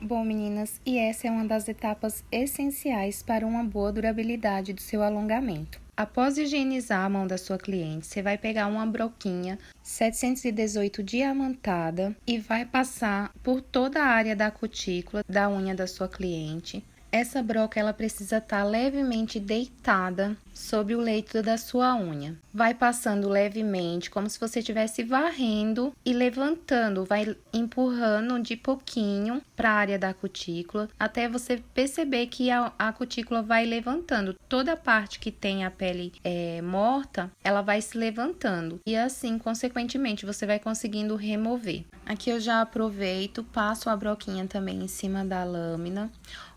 Bom, meninas, e essa é uma das etapas essenciais para uma boa durabilidade do seu alongamento. Após higienizar a mão da sua cliente, você vai pegar uma broquinha 718 diamantada e vai passar por toda a área da cutícula da unha da sua cliente. Essa broca ela precisa estar levemente deitada sobre o leito da sua unha. Vai passando levemente, como se você estivesse varrendo e levantando, vai empurrando de pouquinho para a área da cutícula, até você perceber que a cutícula vai levantando. Toda a parte que tem a pele morta, ela vai se levantando. E assim, consequentemente, você vai conseguindo remover. Aqui eu já aproveito, passo a broquinha também em cima da lâmina.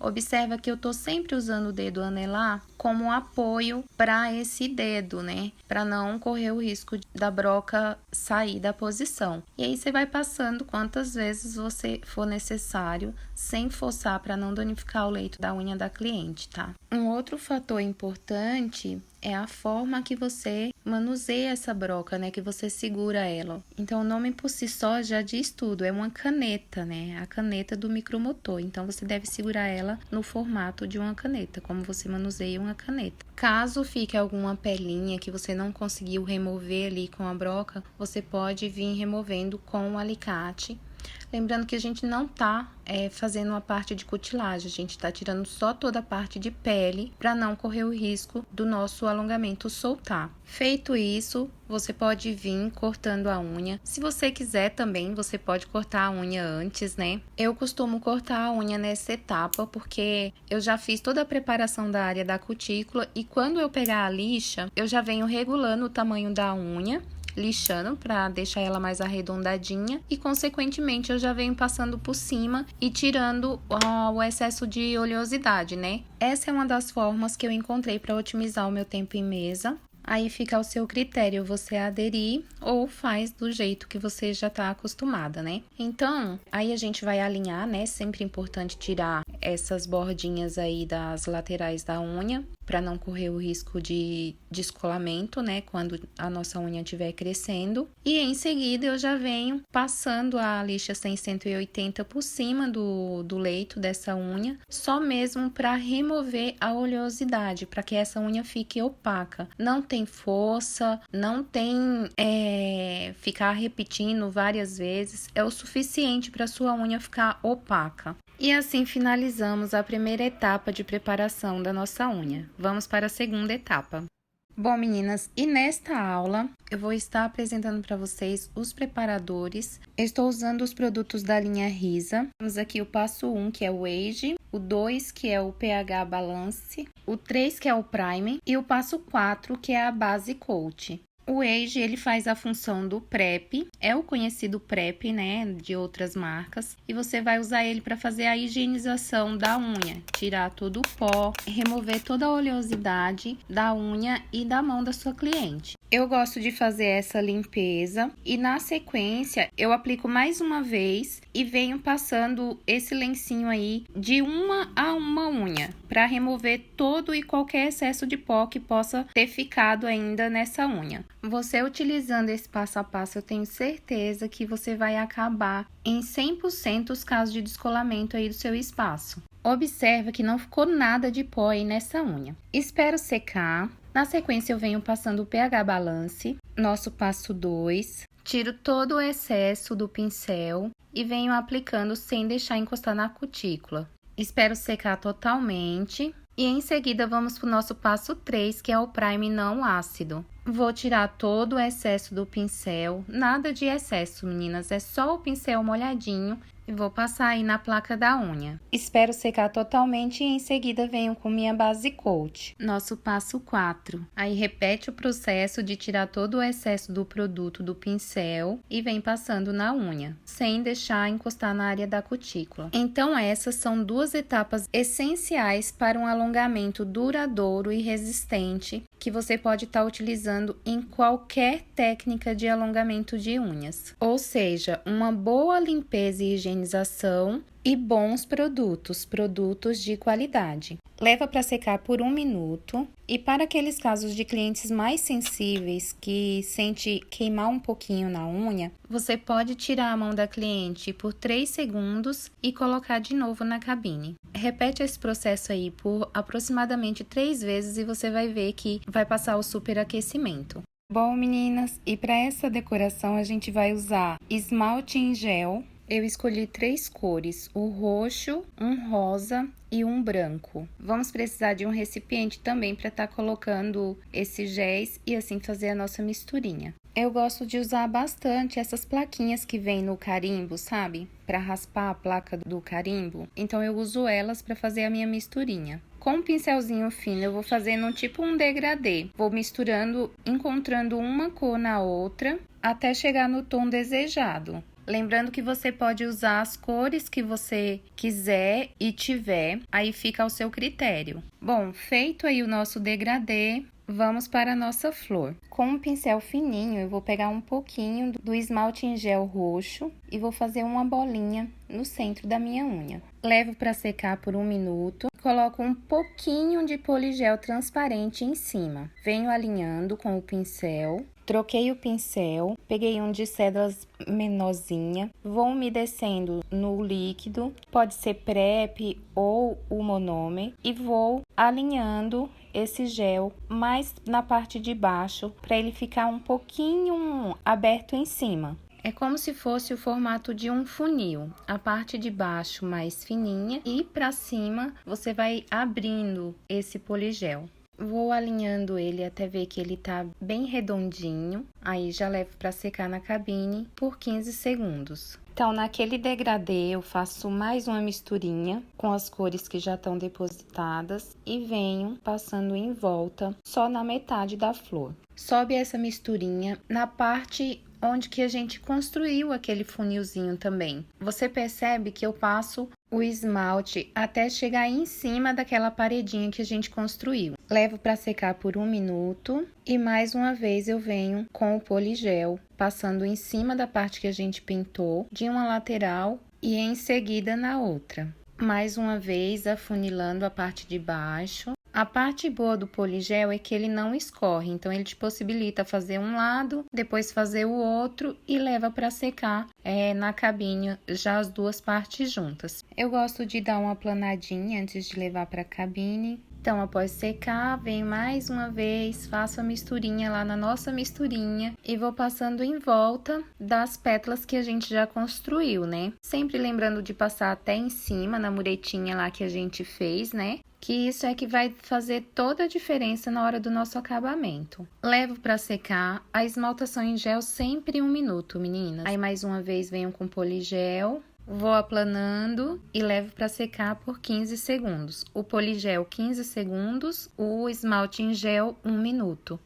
Observa que eu tô sempre usando o dedo anelar como apoio para esse dedo, né? Para não correr o risco da broca sair da posição. E aí você vai passando quantas vezes você for necessário, sem forçar para não danificar o leito da unha da cliente, tá? Um outro fator importante é a forma que você manuseia essa broca, né? Que você segura ela. Então, o nome por si só já diz tudo. É uma caneta, né? A caneta do micromotor. Então, você deve segurar ela no formato de uma caneta, como você manuseia uma caneta. Caso fique alguma pelinha que você não conseguiu remover ali com a broca, você pode vir removendo com o alicate. Lembrando que a gente não tá fazendo uma parte de cutilagem, a gente tá tirando só toda a parte de pele para não correr o risco do nosso alongamento soltar. Feito isso, você pode vir cortando a unha. Se você quiser também, você pode cortar a unha antes, né? Eu costumo cortar a unha nessa etapa porque eu já fiz toda a preparação da área da cutícula e quando eu pegar a lixa, eu já venho regulando o tamanho da unha, lixando para deixar ela mais arredondadinha e consequentemente eu já venho passando por cima e tirando o excesso de oleosidade, né? Essa é uma das formas que eu encontrei para otimizar o meu tempo em mesa. Aí fica ao seu critério você aderir ou faz do jeito que você já tá acostumada, né? Então, aí a gente vai alinhar, né? Sempre importante tirar essas bordinhas aí das laterais da unha para não correr o risco de descolamento, né? Quando a nossa unha estiver crescendo. E em seguida eu já venho passando a lixa 180 por cima do leito dessa unha, só mesmo para remover a oleosidade, para que essa unha fique opaca. Não tem força, não tem ficar repetindo várias vezes, é o suficiente para sua unha ficar opaca. E assim finalizamos a primeira etapa de preparação da nossa unha. Vamos para a segunda etapa. Bom, meninas, e nesta aula eu vou estar apresentando para vocês os preparadores. Eu estou usando os produtos da linha Risa. Temos aqui o passo 1, que é o Age, o 2, que é o pH Balance, o 3, que é o Prime, e o passo 4, que é a base Coat. O Age, ele faz a função do PrEP, é o conhecido PrEP, né, de outras marcas, e você vai usar ele para fazer a higienização da unha, tirar todo o pó, remover toda a oleosidade da unha e da mão da sua cliente. Eu gosto de fazer essa limpeza e na sequência eu aplico mais uma vez e venho passando esse lencinho aí de uma a uma unha para remover todo e qualquer excesso de pó que possa ter ficado ainda nessa unha. Você utilizando esse passo a passo, eu tenho certeza que você vai acabar em 100% os casos de descolamento aí do seu espaço. Observa que não ficou nada de pó aí nessa unha. Espero secar. Na sequência, eu venho passando o pH Balance, nosso passo 2. Tiro todo o excesso do pincel e venho aplicando sem deixar encostar na cutícula. Espero secar totalmente. E em seguida, vamos para o nosso passo 3, que é o Prime não ácido. Vou tirar todo o excesso do pincel, nada de excesso, meninas, é só o pincel molhadinho e vou passar aí na placa da unha. Espero secar totalmente e em seguida venho com minha base coat. Nosso passo 4. Aí repete o processo de tirar todo o excesso do produto do pincel e vem passando na unha, sem deixar encostar na área da cutícula. Então essas são duas etapas essenciais para um alongamento duradouro e resistente que você pode estar utilizando em qualquer técnica de alongamento de unhas. Ou seja, uma boa limpeza e higiene higienização e bons produtos de qualidade. Leva para secar por 1 minuto e para aqueles casos de clientes mais sensíveis que sente queimar um pouquinho na unha, você pode tirar a mão da cliente por 3 segundos e colocar de novo na cabine. Repete esse processo aí por aproximadamente 3 vezes e você vai ver que vai passar o superaquecimento. Bom, meninas, e para essa decoração a gente vai usar esmalte em gel. Eu escolhi 3 cores, o roxo, um rosa e um branco. Vamos precisar de um recipiente também para estar colocando esses géis e assim fazer a nossa misturinha. Eu gosto de usar bastante essas plaquinhas que vem no carimbo, sabe? Para raspar a placa do carimbo. Então eu uso elas para fazer a minha misturinha. Com um pincelzinho fino, eu vou fazendo tipo um degradê. Vou misturando, encontrando uma cor na outra, até chegar no tom desejado. Lembrando que você pode usar as cores que você quiser e tiver, aí fica ao seu critério. Bom, feito aí o nosso degradê, vamos para a nossa flor. Com um pincel fininho, eu vou pegar um pouquinho do esmalte em gel roxo e vou fazer uma bolinha no centro da minha unha. Levo para secar por 1 minuto. Coloco um pouquinho de poligel transparente em cima. Venho alinhando com o pincel. Troquei o pincel, peguei um de cédulas menorzinha, vou umedecendo no líquido, pode ser PrEP ou o monômer, e vou alinhando esse gel mais na parte de baixo para ele ficar um pouquinho aberto em cima. É como se fosse o formato de um funil, a parte de baixo mais fininha e para cima você vai abrindo esse poligel. Vou alinhando ele até ver que ele tá bem redondinho, aí já levo para secar na cabine por 15 segundos. Então, naquele degradê, eu faço mais uma misturinha com as cores que já estão depositadas e venho passando em volta só na metade da flor. Sobe essa misturinha na parte onde que a gente construiu aquele funilzinho também. Você percebe que eu passo o esmalte até chegar em cima daquela paredinha que a gente construiu. Levo para secar por 1 minuto e mais uma vez eu venho com o poligel, passando em cima da parte que a gente pintou, de uma lateral e em seguida na outra. Mais uma vez afunilando a parte de baixo. A parte boa do poligel é que ele não escorre, então ele te possibilita fazer um lado, depois fazer o outro e leva para secar na cabine já as duas partes juntas. Eu gosto de dar uma planadinha antes de levar para a cabine. Então, após secar, venho mais uma vez, faço a misturinha lá na nossa misturinha e vou passando em volta das pétalas que a gente já construiu, né? Sempre lembrando de passar até em cima, na muretinha lá que a gente fez, né? Que isso é que vai fazer toda a diferença na hora do nosso acabamento. Levo para secar, a esmaltação em gel sempre 1 minuto, meninas. Aí, mais uma vez, venho com poligel. Vou aplanando e levo para secar por 15 segundos. O poligel 15 segundos, o esmalte em gel 1 minuto.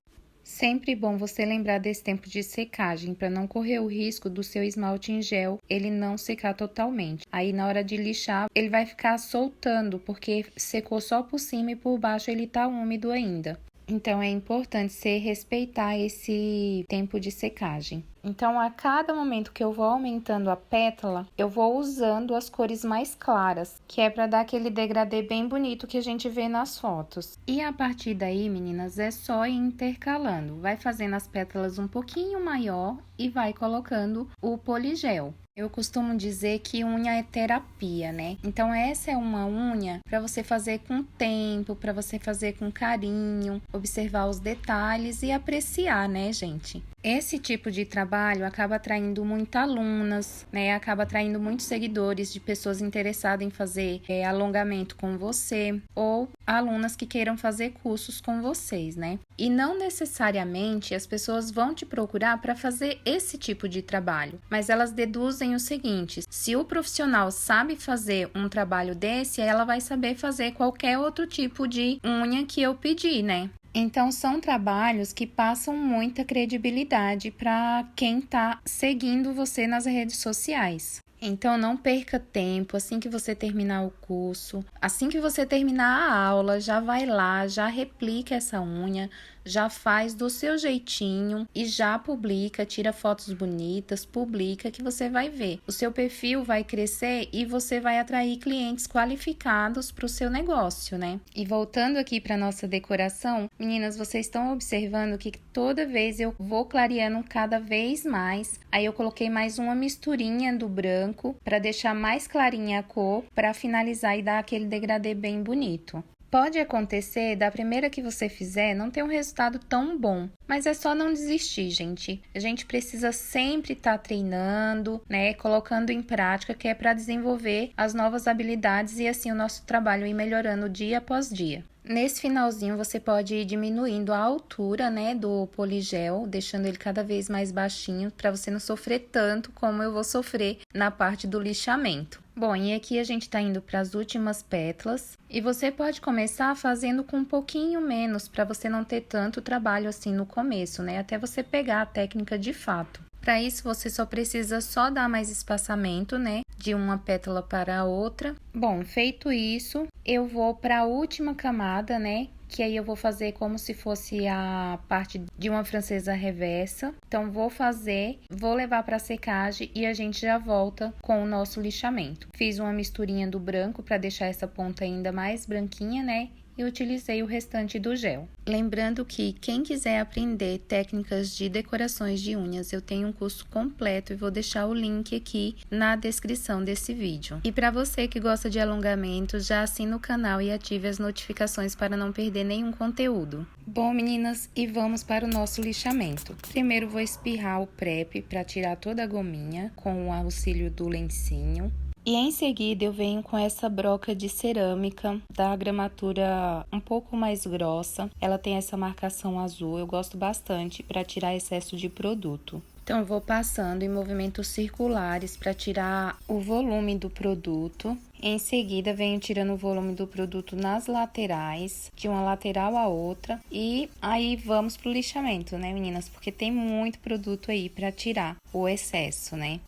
Sempre bom você lembrar desse tempo de secagem para não correr o risco do seu esmalte em gel ele não secar totalmente. Aí na hora de lixar ele vai ficar soltando porque secou só por cima e por baixo ele tá úmido ainda. Então, é importante você respeitar esse tempo de secagem. Então, a cada momento que eu vou aumentando a pétala, eu vou usando as cores mais claras, que é para dar aquele degradê bem bonito que a gente vê nas fotos. E a partir daí, meninas, é só ir intercalando. Vai fazendo as pétalas um pouquinho maior e vai colocando o poligel. Eu costumo dizer que unha é terapia, né? Então, essa é uma unha para você fazer com tempo, para você fazer com carinho, observar os detalhes e apreciar, né, gente? Esse tipo de trabalho acaba atraindo muitas alunas, né? Acaba atraindo muitos seguidores de pessoas interessadas em fazer alongamento com você ou alunas que queiram fazer cursos com vocês, né? E não necessariamente as pessoas vão te procurar para fazer esse tipo de trabalho, mas elas deduzem o seguinte: se o profissional sabe fazer um trabalho desse, ela vai saber fazer qualquer outro tipo de unha que eu pedir, né? Então, são trabalhos que passam muita credibilidade para quem está seguindo você nas redes sociais. Então, não perca tempo, assim que você terminar o curso, assim que você terminar a aula, já vai lá, já replica essa unha já faz do seu jeitinho e já publica, tira fotos bonitas, publica que você vai ver. O seu perfil vai crescer e você vai atrair clientes qualificados para o seu negócio, né? E voltando aqui para nossa decoração, meninas, vocês estão observando que toda vez eu vou clareando cada vez mais. Aí eu coloquei mais uma misturinha do branco para deixar mais clarinha a cor, para finalizar e dar aquele degradê bem bonito. Pode acontecer da primeira que você fizer não ter um resultado tão bom, mas é só não desistir, gente. A gente precisa sempre estar treinando, né, colocando em prática, que é para desenvolver as novas habilidades e assim o nosso trabalho ir melhorando dia após dia. Nesse finalzinho, você pode ir diminuindo a altura, né, do poligel, deixando ele cada vez mais baixinho, para você não sofrer tanto como eu vou sofrer na parte do lixamento. Bom, e aqui a gente tá indo para as últimas pétalas, e você pode começar fazendo com um pouquinho menos, para você não ter tanto trabalho assim no começo, né, até você pegar a técnica de fato. Para isso, você só precisa dar mais espaçamento, né, de uma pétala para a outra. Bom, feito isso, eu vou para a última camada, né, que aí eu vou fazer como se fosse a parte de uma francesa reversa. Então, vou levar para secagem e a gente já volta com o nosso lixamento. Fiz uma misturinha do branco para deixar essa ponta ainda mais branquinha, né? E utilizei o restante do gel. Lembrando que quem quiser aprender técnicas de decorações de unhas, eu tenho um curso completo e vou deixar o link aqui na descrição desse vídeo. E para você que gosta de alongamento, já assina o canal e ative as notificações para não perder nenhum conteúdo. Bom, meninas, e vamos para o nosso lixamento. Primeiro vou espirrar o prep para tirar toda a gominha com o auxílio do lencinho. E em seguida eu venho com essa broca de cerâmica da gramatura um pouco mais grossa. Ela tem essa marcação azul, eu gosto bastante para tirar excesso de produto. Então, eu vou passando em movimentos circulares para tirar o volume do produto. Em seguida, venho tirando o volume do produto nas laterais, de uma lateral a outra. E aí, vamos pro lixamento, né, meninas? Porque tem muito produto aí para tirar o excesso, né?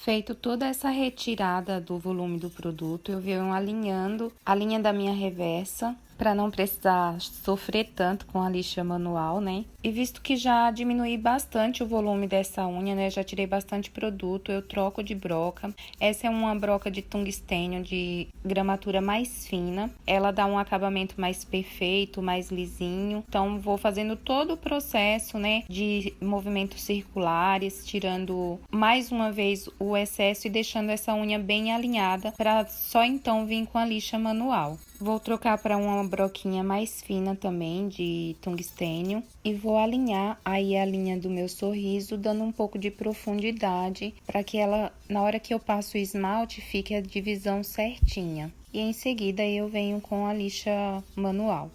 Feito toda essa retirada do volume do produto, eu venho alinhando a linha da minha reversa para não precisar sofrer tanto com a lixa manual, né? E visto que já diminui bastante o volume dessa unha, né? Já tirei bastante produto, eu troco de broca. Essa é uma broca de tungstênio de gramatura mais fina. Ela dá um acabamento mais perfeito, mais lisinho. Então, vou fazendo todo o processo, né? De movimentos circulares, tirando mais uma vez o excesso e deixando essa unha bem alinhada para só então vir com a lixa manual. Vou trocar para uma broquinha mais fina também, de tungstênio. E vou alinhar aí a linha do meu sorriso, dando um pouco de profundidade, para que ela, na hora que eu passo o esmalte, fique a divisão certinha. E em seguida, eu venho com a lixa manual.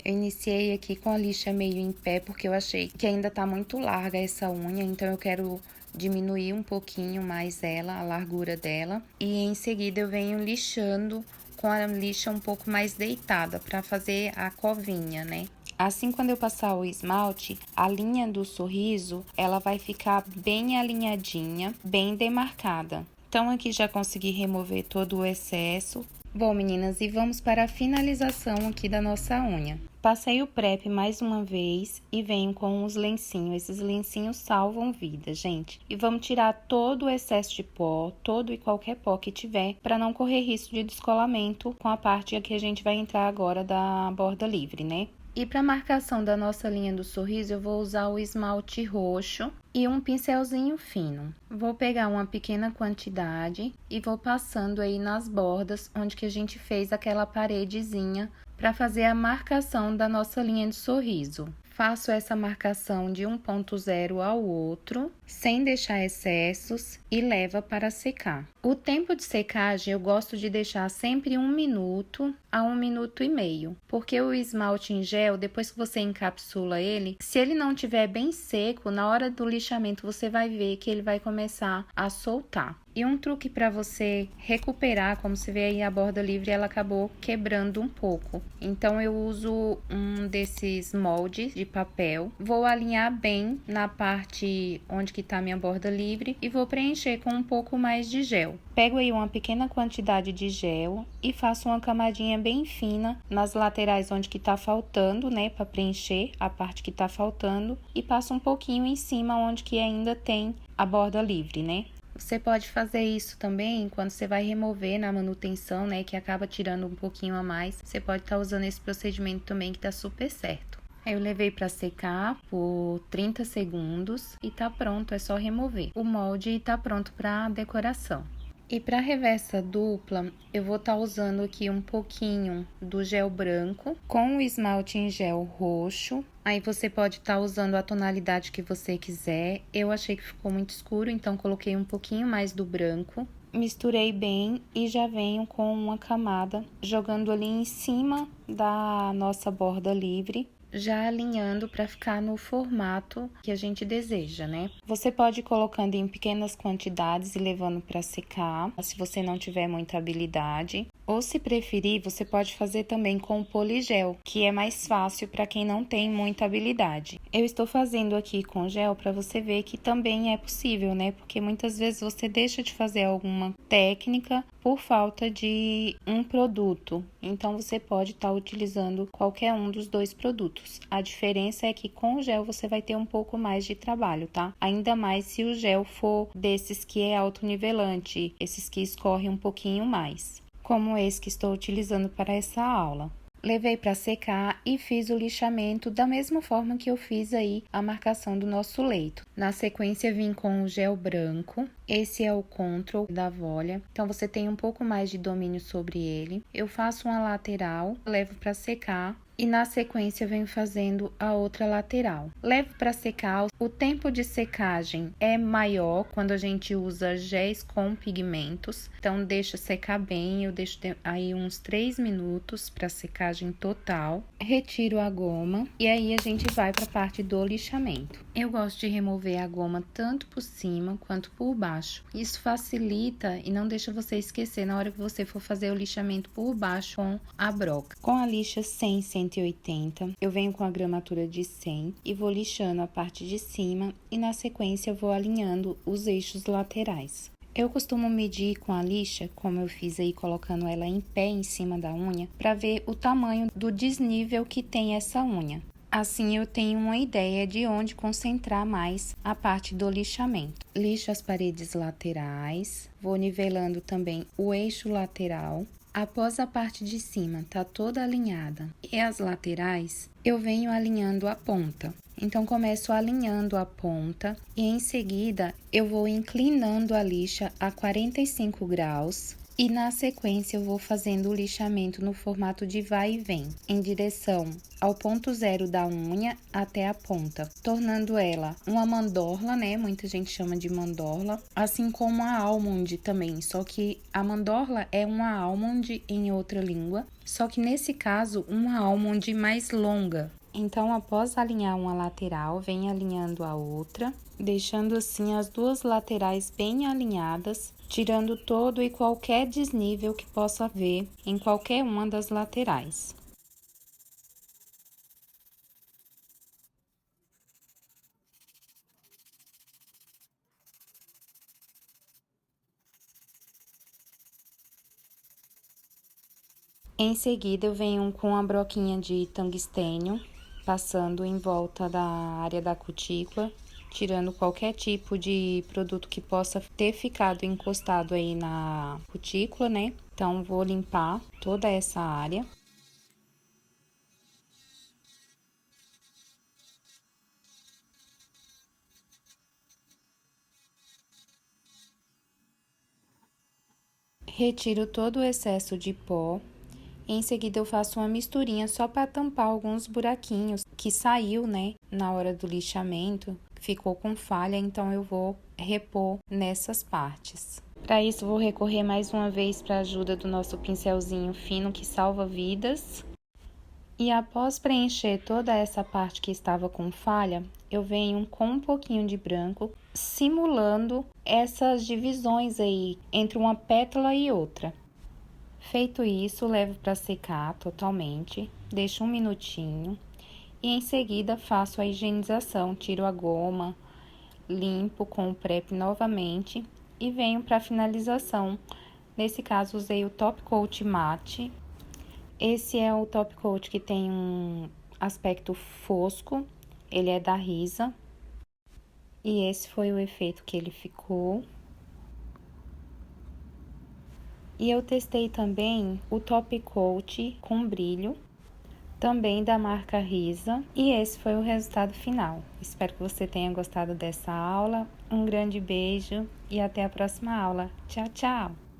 Eu iniciei aqui com a lixa meio em pé, porque eu achei que ainda tá muito larga essa unha, então eu quero diminuir um pouquinho mais ela, a largura dela. E em seguida eu venho lixando com a lixa um pouco mais deitada, para fazer a covinha, né? Assim, quando eu passar o esmalte, a linha do sorriso, ela vai ficar bem alinhadinha, bem demarcada. Então, aqui já consegui remover todo o excesso. Bom, meninas, e vamos para a finalização aqui da nossa unha. Passei o prep mais uma vez e venho com os lencinhos. Esses lencinhos salvam vidas, gente. E vamos tirar todo o excesso de pó, todo e qualquer pó que tiver, para não correr risco de descolamento com a parte que a gente vai entrar agora da borda livre, né? E para marcação da nossa linha do sorriso, eu vou usar o esmalte roxo e um pincelzinho fino. Vou pegar uma pequena quantidade e vou passando aí nas bordas onde que a gente fez aquela paredezinha para fazer a marcação da nossa linha de sorriso. Faço essa marcação de um ponto zero ao outro, sem deixar excessos, e leva para secar. O tempo de secagem eu gosto de deixar sempre 1 minuto a 1 minuto e meio, porque o esmalte em gel, depois que você encapsula ele, se ele não estiver bem seco, na hora do lixamento você vai ver que ele vai começar a soltar. E um truque para você recuperar, como você vê aí a borda livre, ela acabou quebrando um pouco. Então eu uso um desses moldes de papel, vou alinhar bem na parte onde que tá minha borda livre e vou preencher com um pouco mais de gel. Pego aí uma pequena quantidade de gel e faço uma camadinha bem fina nas laterais onde que tá faltando, né, para preencher a parte que tá faltando, e passo um pouquinho em cima onde que ainda tem a borda livre, né? Você pode fazer isso também quando você vai remover na manutenção, né, que acaba tirando um pouquinho a mais. Você pode estar usando esse procedimento também que tá super certo. Aí eu levei para secar por 30 segundos e tá pronto, é só remover o molde e tá pronto para decoração. E para reversa dupla, eu vou estar usando aqui um pouquinho do gel branco com o esmalte em gel roxo. Aí você pode estar usando a tonalidade que você quiser. Eu achei que ficou muito escuro, então coloquei um pouquinho mais do branco. Misturei bem e já venho com uma camada jogando ali em cima da nossa borda livre, já alinhando para ficar no formato que a gente deseja, né? Você pode ir colocando em pequenas quantidades e levando para secar, se você não tiver muita habilidade. Ou se preferir, você pode fazer também com poligel, que é mais fácil para quem não tem muita habilidade. Eu estou fazendo aqui com gel para você ver que também é possível, né? Porque muitas vezes você deixa de fazer alguma técnica por falta de um produto. Então, você pode estar utilizando qualquer um dos dois produtos. A diferença é que com o gel você vai ter um pouco mais de trabalho, tá? Ainda mais se o gel for desses que é autonivelante, esses que escorrem um pouquinho mais, como esse que estou utilizando para essa aula. Levei para secar e fiz o lixamento da mesma forma que eu fiz aí a marcação do nosso leito. Na sequência, vim com o gel branco. Esse é o Control da Volia, então você tem um pouco mais de domínio sobre ele. Eu faço uma lateral, levo para secar. E na sequência venho fazendo a outra lateral. Levo para secar. O tempo de secagem é maior quando a gente usa géis com pigmentos. Então deixa secar bem, eu deixo aí uns 3 minutos para secagem total. Retiro a goma e aí a gente vai para a parte do lixamento. Eu gosto de remover a goma tanto por cima quanto por baixo. Isso facilita e não deixa você esquecer na hora que você for fazer o lixamento por baixo com a broca. Com a lixa 100/180, eu venho com a gramatura de 100 e vou lixando a parte de cima e na sequência vou alinhando os eixos laterais. Eu costumo medir com a lixa, como eu fiz aí colocando ela em pé em cima da unha, para ver o tamanho do desnível que tem essa unha. Assim eu tenho uma ideia de onde concentrar mais a parte do lixamento. Lixo as paredes laterais, vou nivelando também o eixo lateral. Após a parte de cima tá toda alinhada e as laterais, eu venho alinhando a ponta. Então, começo alinhando a ponta e em seguida eu vou inclinando a lixa a 45 graus. E na sequência eu vou fazendo o lixamento no formato de vai e vem, em direção ao ponto zero da unha até a ponta, tornando ela uma mandorla, né? Muita gente chama de mandorla, assim como a almond também, só que a mandorla é uma almond em outra língua, só que nesse caso uma almond mais longa. Então, após alinhar uma lateral, vem alinhando a outra, deixando assim as duas laterais bem alinhadas, tirando todo e qualquer desnível que possa haver em qualquer uma das laterais. Em seguida, eu venho com a broquinha de tungstênio, passando em volta da área da cutícula, tirando qualquer tipo de produto que possa ter ficado encostado aí na cutícula, né? Então, vou limpar toda essa área. Retiro todo o excesso de pó. Em seguida, eu faço uma misturinha só para tampar alguns buraquinhos que saiu, né, na hora do lixamento, ficou com falha, então eu vou repor nessas partes. Para isso, vou recorrer mais uma vez para a ajuda do nosso pincelzinho fino que salva vidas. E após preencher toda essa parte que estava com falha, eu venho com um pouquinho de branco, simulando essas divisões aí entre uma pétala e outra. Feito isso, levo para secar totalmente, deixo um minutinho e em seguida faço a higienização, tiro a goma, limpo com o prep novamente e venho para a finalização. Nesse caso, usei o Top Coat Matte. Esse é o Top Coat que tem um aspecto fosco, ele é da Risa. E esse foi o efeito que ele ficou. E eu testei também o Top Coat com brilho, também da marca Risa. E esse foi o resultado final. Espero que você tenha gostado dessa aula. Um grande beijo e até a próxima aula. Tchau, tchau!